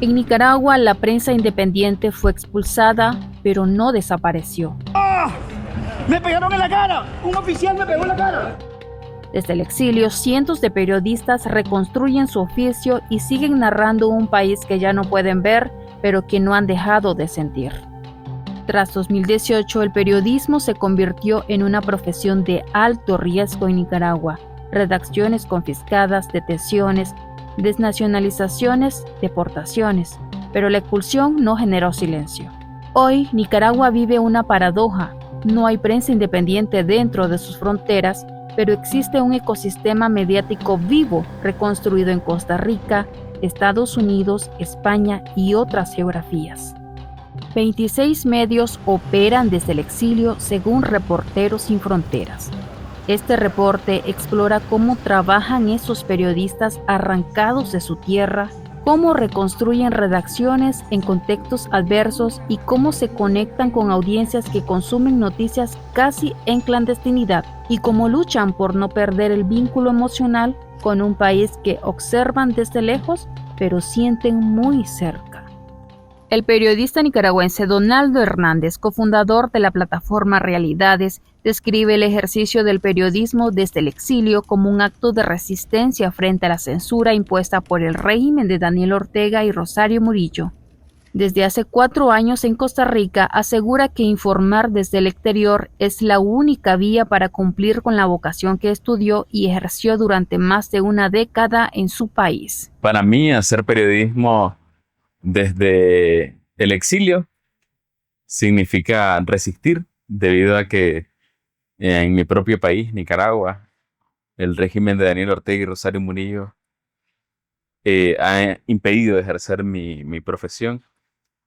En Nicaragua, la prensa independiente fue expulsada, pero no desapareció. ¡Ah! ¡Me pegaron en la cara! ¡Un oficial me pegó en la cara! Desde el exilio, cientos de periodistas reconstruyen su oficio y siguen narrando un país que ya no pueden ver, pero que no han dejado de sentir. Tras 2018, el periodismo se convirtió en una profesión de alto riesgo en Nicaragua. Redacciones confiscadas, detenciones, desnacionalizaciones, deportaciones. Pero la expulsión no generó silencio. Hoy, Nicaragua vive una paradoja. No hay prensa independiente dentro de sus fronteras, pero existe un ecosistema mediático vivo reconstruido en Costa Rica, Estados Unidos, España y otras geografías. 26 medios operan desde el exilio según Reporteros Sin Fronteras. Este reporte explora cómo trabajan esos periodistas arrancados de su tierra, cómo reconstruyen redacciones en contextos adversos y cómo se conectan con audiencias que consumen noticias casi en clandestinidad y cómo luchan por no perder el vínculo emocional con un país que observan desde lejos, pero sienten muy cerca. El periodista nicaragüense Donaldo Hernández, cofundador de la plataforma Realidades, describe el ejercicio del periodismo desde el exilio como un acto de resistencia frente a la censura impuesta por el régimen de Daniel Ortega y Rosario Murillo. Desde hace 4 años en Costa Rica, asegura que informar desde el exterior es la única vía para cumplir con la vocación que estudió y ejerció durante más de una década en su país. Para mí, hacer periodismo desde el exilio significa resistir, debido a que en mi propio país, Nicaragua, el régimen de Daniel Ortega y Rosario Murillo ha impedido ejercer mi profesión.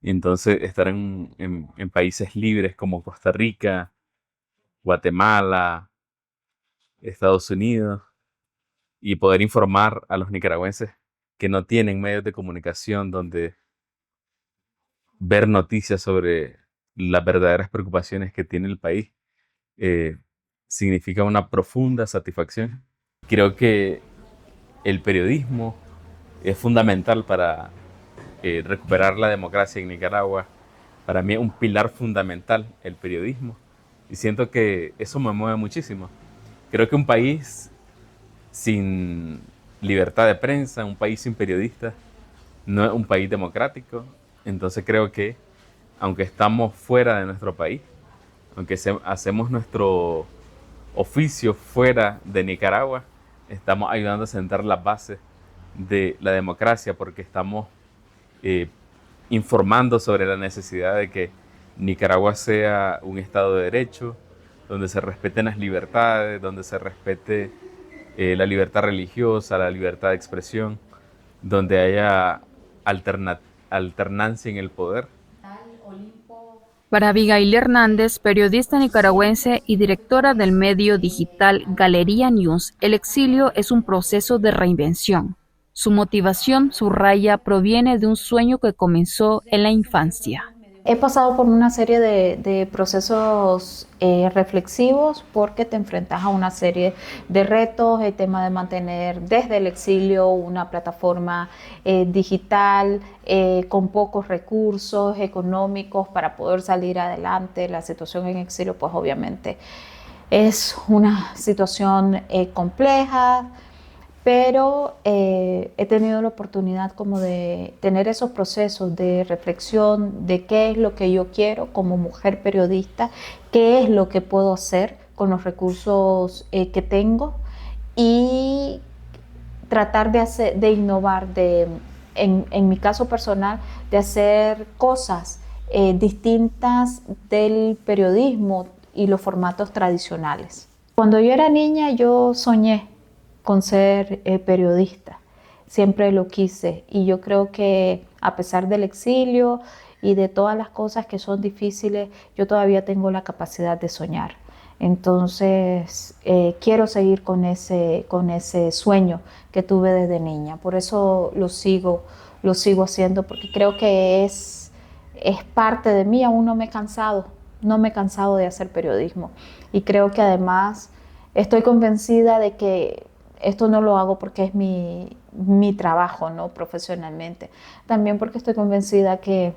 Y entonces estar en países libres como Costa Rica, Guatemala, Estados Unidos, y poder informar a los nicaragüenses que no tienen medios de comunicación donde ver noticias sobre las verdaderas preocupaciones que tiene el país, significa una profunda satisfacción. Creo que el periodismo es fundamental para recuperar la democracia en Nicaragua. Para mí es un pilar fundamental el periodismo y siento que eso me mueve muchísimo. Creo que un país sin libertad de prensa, un país sin periodistas, no es un país democrático. Entonces creo que aunque estamos fuera de nuestro país, aunque hacemos nuestro oficio fuera de Nicaragua, estamos ayudando a sentar las bases de la democracia, porque estamos informando sobre la necesidad de que Nicaragua sea un Estado de Derecho, donde se respeten las libertades, donde se respete la libertad religiosa, la libertad de expresión, donde haya alternancia en el poder. Para Abigail Hernández, periodista nicaragüense y directora del medio digital Galería News, el exilio es un proceso de reinvención. Su motivación, subraya, proviene de un sueño que comenzó en la infancia. He pasado por una serie de procesos reflexivos, porque te enfrentas a una serie de retos, el tema de mantener desde el exilio una plataforma digital con pocos recursos económicos para poder salir adelante. La situación en exilio, pues obviamente es una situación compleja, pero he tenido la oportunidad como de tener esos procesos de reflexión de qué es lo que yo quiero como mujer periodista, qué es lo que puedo hacer con los recursos que tengo, y tratar de innovar, en mi caso personal, de hacer cosas distintas del periodismo y los formatos tradicionales. Cuando yo era niña, yo soñé con ser periodista. Siempre lo quise, y yo creo que a pesar del exilio y de todas las cosas que son difíciles, yo todavía tengo la capacidad de soñar. Entonces quiero seguir con ese sueño que tuve desde niña. Por eso lo sigo haciendo, porque creo que es parte de mí. Aún no me he cansado de hacer periodismo, y creo que además estoy convencida de que esto no lo hago porque es mi trabajo, ¿no? Profesionalmente. También porque estoy convencida que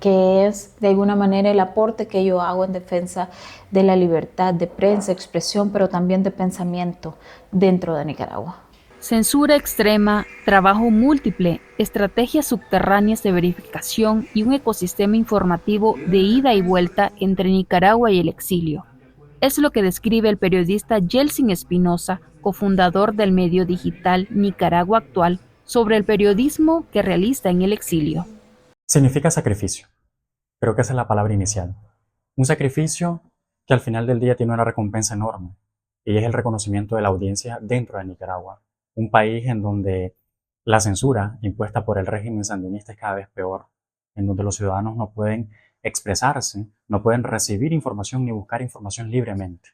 es de alguna manera el aporte que yo hago en defensa de la libertad de prensa, expresión, pero también de pensamiento dentro de Nicaragua. Censura extrema, trabajo múltiple, estrategias subterráneas de verificación y un ecosistema informativo de ida y vuelta entre Nicaragua y el exilio. Es lo que describe el periodista Yeltsin Espinosa, cofundador del medio digital Nicaragua Actual, sobre el periodismo que realiza en el exilio. Significa sacrificio. Creo que esa es la palabra inicial. Un sacrificio que al final del día tiene una recompensa enorme, y es el reconocimiento de la audiencia dentro de Nicaragua, un país en donde la censura impuesta por el régimen sandinista es cada vez peor, en donde los ciudadanos no pueden expresarse, no pueden recibir información ni buscar información libremente.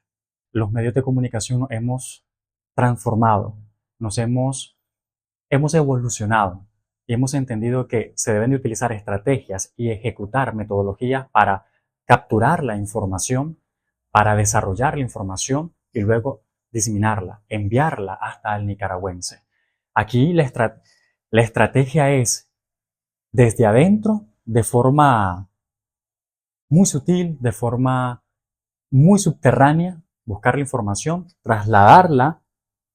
Los medios de comunicación nos hemos transformado, hemos evolucionado y hemos entendido que se deben de utilizar estrategias y ejecutar metodologías para capturar la información, para desarrollar la información y luego diseminarla, enviarla hasta el nicaragüense. Aquí la estrategia es desde adentro, de forma muy sutil, de forma muy subterránea, buscar la información, trasladarla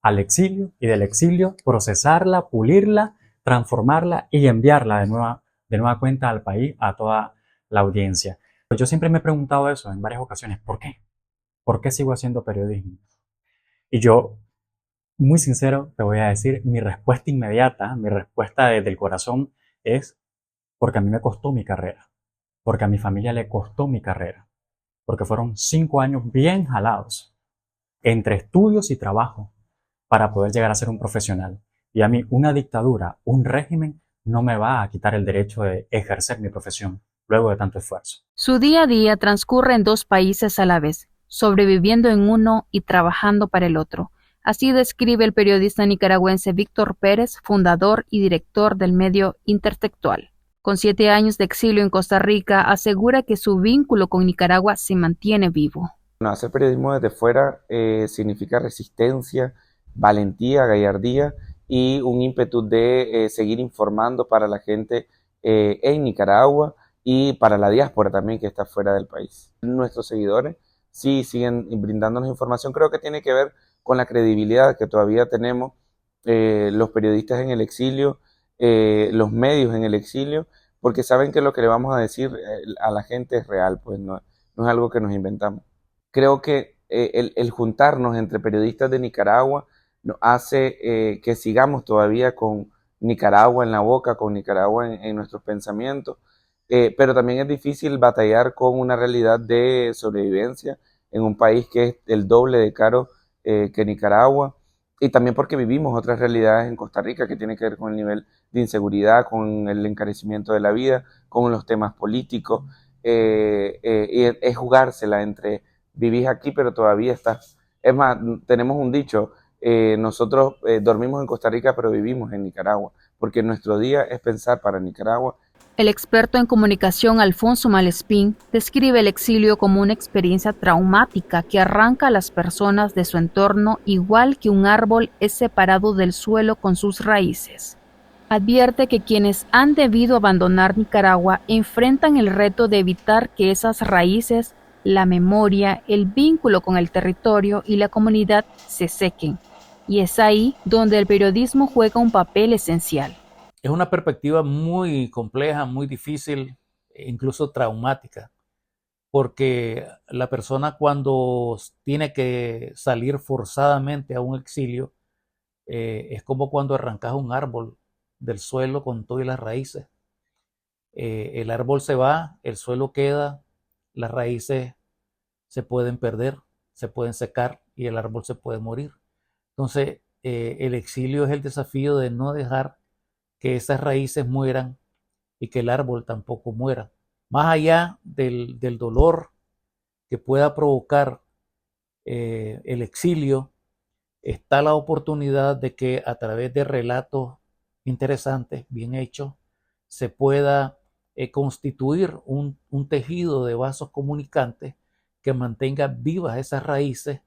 al exilio y del exilio procesarla, pulirla, transformarla y enviarla de nueva cuenta al país, a toda la audiencia. Yo siempre me he preguntado eso en varias ocasiones, ¿por qué? ¿Por qué sigo haciendo periodismo? Y yo, muy sincero, te voy a decir, mi respuesta inmediata, mi respuesta desde el corazón es porque a mí me costó mi carrera, porque a mi familia le costó mi carrera, porque fueron 5 años bien jalados entre estudios y trabajo para poder llegar a ser un profesional. Y a mí una dictadura, un régimen, no me va a quitar el derecho de ejercer mi profesión luego de tanto esfuerzo. Su día a día transcurre en 2 países a la vez, sobreviviendo en uno y trabajando para el otro. Así describe el periodista nicaragüense Víctor Pérez, fundador y director del medio Intertextual. Con 7 años de exilio en Costa Rica, asegura que su vínculo con Nicaragua se mantiene vivo. Bueno, hacer periodismo desde fuera significa resistencia, valentía, gallardía y un ímpetu de seguir informando para la gente en Nicaragua y para la diáspora también que está fuera del país. Nuestros seguidores sí siguen brindándonos información. Creo que tiene que ver con la credibilidad que todavía tenemos los periodistas en el exilio, los medios en el exilio, porque saben que lo que le vamos a decir a la gente es real, pues no es algo que nos inventamos. Creo que el juntarnos entre periodistas de Nicaragua nos hace que sigamos todavía con Nicaragua en la boca, con Nicaragua en nuestros pensamientos, pero también es difícil batallar con una realidad de sobrevivencia en un país que es el doble de caro que Nicaragua, y también porque vivimos otras realidades en Costa Rica que tienen que ver con el nivel de inseguridad, con el encarecimiento de la vida, con los temas políticos, y es jugársela entre vivís aquí pero todavía estás. Es más, tenemos un dicho, nosotros dormimos en Costa Rica pero vivimos en Nicaragua, porque nuestro día es pensar para Nicaragua. El experto en comunicación Alfonso Malespín describe el exilio como una experiencia traumática que arranca a las personas de su entorno igual que un árbol es separado del suelo con sus raíces. Advierte que quienes han debido abandonar Nicaragua enfrentan el reto de evitar que esas raíces, la memoria, el vínculo con el territorio y la comunidad se sequen. Y es ahí donde el periodismo juega un papel esencial. Es una perspectiva muy compleja, muy difícil, incluso traumática, porque la persona cuando tiene que salir forzadamente a un exilio, es como cuando arrancas un árbol del suelo con todas las raíces. El árbol se va, el suelo queda, las raíces se pueden perder, se pueden secar y el árbol se puede morir. Entonces, el exilio es el desafío de no dejar que esas raíces mueran y que el árbol tampoco muera. Más allá del dolor que pueda provocar el exilio, está la oportunidad de que a través de relatos interesantes, bien hechos, se pueda constituir un tejido de vasos comunicantes que mantenga vivas esas raíces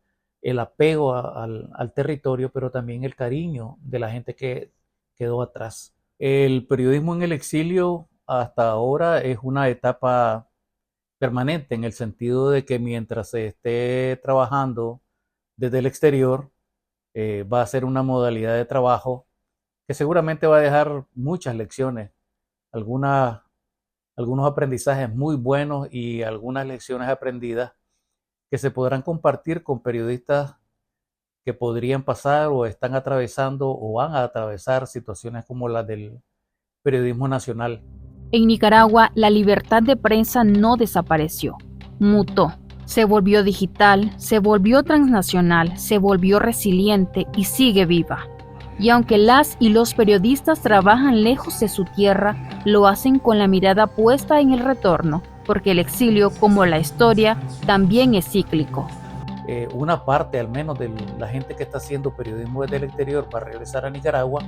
el apego al territorio, pero también el cariño de la gente que quedó atrás. El periodismo en el exilio hasta ahora es una etapa permanente en el sentido de que mientras se esté trabajando desde el exterior, va a ser una modalidad de trabajo que seguramente va a dejar muchas lecciones, algunos aprendizajes muy buenos y algunas lecciones aprendidas que se podrán compartir con periodistas que podrían pasar o están atravesando o van a atravesar situaciones como las del periodismo nacional. En Nicaragua, la libertad de prensa no desapareció, mutó, se volvió digital, se volvió transnacional, se volvió resiliente y sigue viva. Y aunque las y los periodistas trabajan lejos de su tierra, lo hacen con la mirada puesta en el retorno, porque el exilio, como la historia, también es cíclico. Una parte al menos de la gente que está haciendo periodismo desde el exterior va a regresar a Nicaragua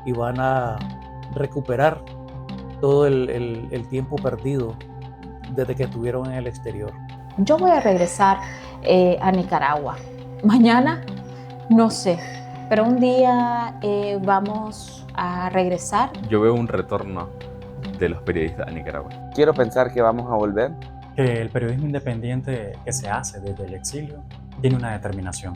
y van a recuperar todo el tiempo perdido desde que estuvieron en el exterior. Yo voy a regresar a Nicaragua. Mañana, no sé, pero un día vamos a regresar. Yo veo un retorno de los periodistas a Nicaragua. Quiero pensar que vamos a volver. Que el periodismo independiente que se hace desde el exilio tiene una determinación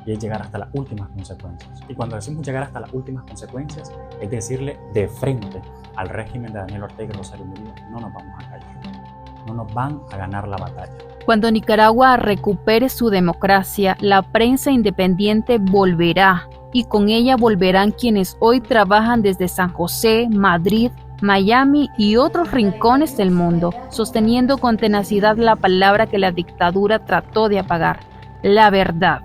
y es llegar hasta las últimas consecuencias. Y cuando decimos llegar hasta las últimas consecuencias, es decirle de frente al régimen de Daniel Ortega y Rosario Murillo: no nos vamos a callar, no nos van a ganar la batalla. Cuando Nicaragua recupere su democracia, la prensa independiente volverá, y con ella volverán quienes hoy trabajan desde San José, Madrid, Miami y otros rincones del mundo, sosteniendo con tenacidad la palabra que la dictadura trató de apagar: la verdad.